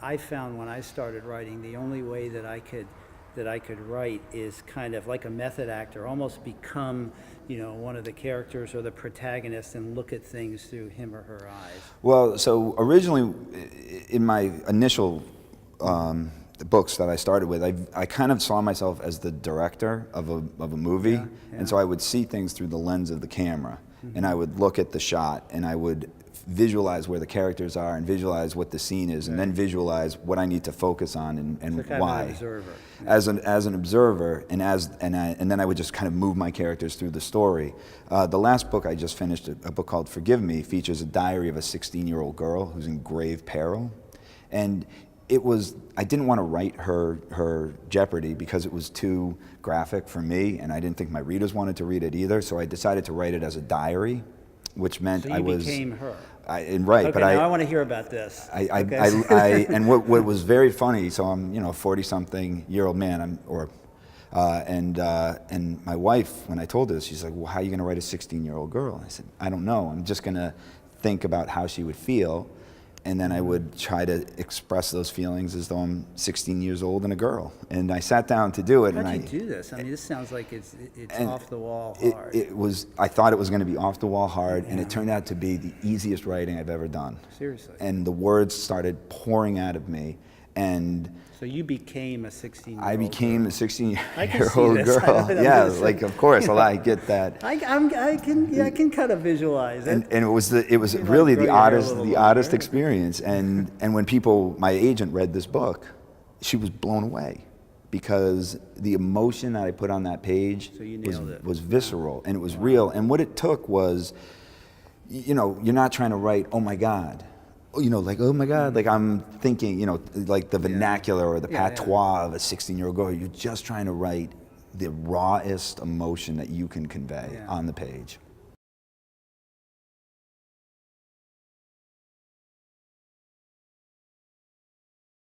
I found when I started writing, the only way that I could write is kind of like a method actor, almost become, one of the characters or the protagonist and look at things through him or her eyes. Well, so originally, in my initial the books that I started with, I kind of saw myself as the director of a movie, Yeah. and so I would see things through the lens of the camera, and I would look at the shot, and I would visualize where the characters are and visualize what the scene is, and then visualize what I need to focus on and So kind why. of an observer. As an observer, and then I would just kind of move my characters through the story. The last book I just finished, a book called Forgive Me, features a diary of a 16-year-old girl who's in grave peril, and I didn't want to write her jeopardy because it was too graphic for me, and I didn't think my readers wanted to read it either. So I decided to write it as a diary, which meant So you became her. Right, Okay, but now I want to hear about this. and what was very funny. So I'm, 40-something-year-old man. And my wife, when I told her this, she's like, "Well, how are you going to write a 16-year-old girl?" I said, "I don't know. I'm just going to think about how she would feel." And then I would try to express those feelings as though I'm 16 years old and a girl. And I sat down to do it. How'd you do this? I mean, this sounds like it's off the wall hard. I thought it was going to be off the wall hard, and it turned out to be the easiest writing I've ever done. Seriously. And the words started pouring out of me. And so you became a 16-year-old I became girl. a 16-year-old I can see this. girl. I'm Yeah, just- like of course, I get that. I can kind of visualize it. And it was like really grow the your hair a oddest little the bit, oddest right? experience. And when my agent read this book, she was blown away because the emotion that I put on that page So you nailed it. was visceral, and it was real. And what it took was, you're not trying to write, "Oh my God." Like, "Oh my God," like I'm thinking, like the vernacular or the patois of a 16-year-old girl. You're just trying to write the rawest emotion that you can convey on the page.